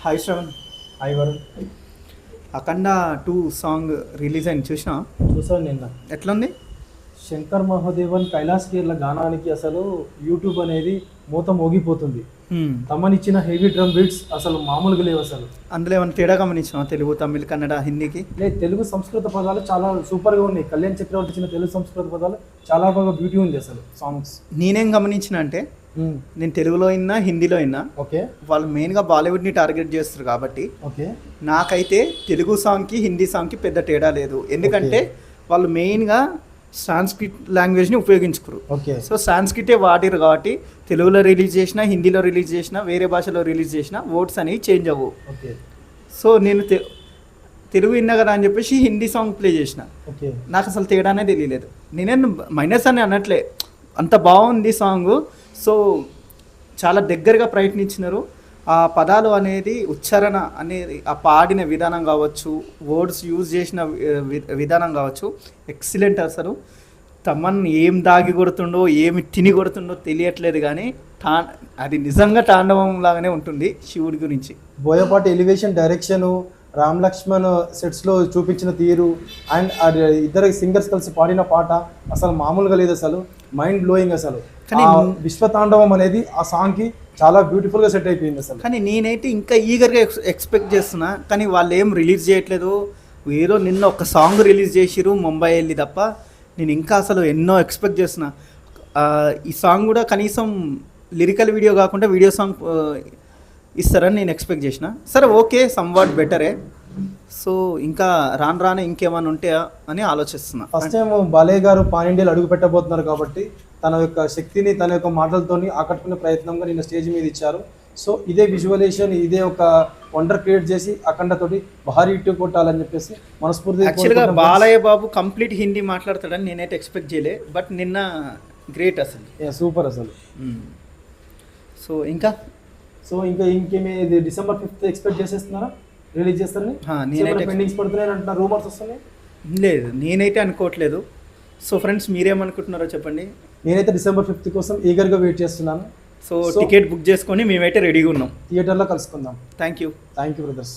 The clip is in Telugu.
హాయ్ శ్రవణ్. హాయ్ వరుణ్. అఖండ 2 సాంగ్ రిలీజ్ అయింది, చూసినా? చూసాను నిన్న. ఎట్లుంది? శంకర్ మహాదేవన్ కైలాస్ కేర్ల గానానికి అసలు యూట్యూబ్ అనేది మూత మోగిపోతుంది. తమనిచ్చిన హెవీ డ్రమ్ బీట్స్ అసలు మామూలుగా లేవు అసలు. అందులో ఏమైనా తేడా గమనించిన తెలుగు, తమిళ్, కన్నడ, హిందీకి? లేదు, తెలుగు సంస్కృత పదాలు చాలా సూపర్గా ఉన్నాయి. కళ్యాణ్ చక్రవర్తి ఇచ్చిన తెలుగు సంస్కృత పదాలు చాలా బాగా బ్యూటీ ఉంది అసలు సాంగ్స్. నేనేం గమనించిన అంటే, నేను తెలుగులో అయినా హిందీలో అయినా ఓకే, వాళ్ళు మెయిన్గా బాలీవుడ్ని టార్గెట్ చేస్తారు కాబట్టి ఓకే, నాకైతే తెలుగు సాంగ్కి హిందీ సాంగ్కి పెద్ద తేడా లేదు. ఎందుకంటే వాళ్ళు మెయిన్గా సాంస్క్రిట్ లాంగ్వేజ్ని ఉపయోగించుకోరు. ఓకే, సో సాంస్క్రిటే వాడిరు కాబట్టి తెలుగులో రిలీజ్ చేసినా, హిందీలో రిలీజ్ చేసినా, వేరే భాషలో రిలీజ్ చేసినా వర్డ్స్ అనేవి చేంజ్ అవ్వవు. ఓకే. సో నేను తెలుగు విన్నా కదా అని చెప్పేసి హిందీ సాంగ్ ప్లే చేసిన. ఓకే, నాకు అసలు తేడానే తెలియలేదు. నేనేం మైనస్ అని అనట్లే, అంత బాగుంది సాంగ్. సో చాలా దగ్గరగా ప్రయత్నించినారు. ఆ పదాలు అనేది, ఉచ్చారణ అనేది, ఆ పాడిన విధానం కావచ్చు, వర్డ్స్ యూజ్ చేసిన విధానం కావచ్చు, ఎక్సలెంట్. అసలు తమన్ ఏం దాగి కొడుతుండో, ఏమి తిని కొడుతుండో తెలియట్లేదు, కానీ అది నిజంగా తాండవం లాగానే ఉంటుంది శివుడి గురించి. బోయపాటి ఎలివేషన్, డైరెక్షను, రామ్ లక్ష్మణ్ సెట్స్లో చూపించిన తీరు అండ్ ఇద్దరు సింగర్స్ కలిసి పాడిన పాట అసలు మామూలుగా లేదు. అసలు మైండ్ బ్లోయింగ్. అసలు కానీ విశ్వతాండవం అనేది ఆ సాంగ్కి చాలా బ్యూటిఫుల్గా సెట్ అయిపోయింది అసలు. కానీ నేనైతే ఇంకా ఈగర్గా ఎక్స్పెక్ట్ చేస్తున్నా, కానీ వాళ్ళు ఏం రిలీజ్ చేయట్లేదు. ఏదో నిన్న ఒక సాంగ్ రిలీజ్ చేసిరు ముంబై వెళ్ళి తప్ప, నేను ఇంకా అసలు ఎన్నో ఎక్స్పెక్ట్ చేస్తున్నా. ఈ సాంగ్ కూడా కనీసం లిరికల్ వీడియో కాకుండా వీడియో సాంగ్ ఇస్తారని నేను ఎక్స్పెక్ట్ చేసిన. సరే, ఓకే, సమ్వాట్ బెటరే. సో ఇంకా రాను ఇంకేమైనా ఉంటాయా అని ఆలోచిస్తున్నా. ఫస్ట్ టైం బాలయ్య గారు పాన్ ఇండియాలో అడుగు పెట్టబోతున్నారు కాబట్టి తన యొక్క శక్తిని, తన యొక్క మాటలతోని ఆకట్టుకునే ప్రయత్నంగా నిన్న స్టేజ్ మీద ఇచ్చారు. సో ఇదే విజువలైజేషన్, ఇదే ఒక వండర్ క్రియేట్ చేసి అఖండతోటి భారీ ఇట్టు కొట్టాలని చెప్పేసి మనస్ఫూర్తిగా. యాక్చువల్గా బాలయ్య బాబు కంప్లీట్ హిందీ మాట్లాడతాడని నేనైతే ఎక్స్పెక్ట్ చేయలే, బట్ నిన్న గ్రేట్ అసలు, సూపర్ అసలు. సో ఇంకా ఇంకేమి December 5th ఎక్స్పెక్ట్ చేసేస్తున్నారా రిలీజ్ చేస్తారని? నేనైతే పెండింగ్స్ పడుతున్నాయి అంటున్నారు, రూమర్స్ వస్తున్నాయి. లేదు, నేనైతే అనుకోవట్లేదు. సో ఫ్రెండ్స్, మీరేమనుకుంటున్నారో చెప్పండి. నేనైతే December 5th కోసం ఈగర్గా వెయిట్ చేస్తున్నాను. సో టికెట్ బుక్ చేసుకొని మేమైతే రెడీగా ఉన్నాం. థియేటర్లో కలుసుకుందాం. Thank you brothers.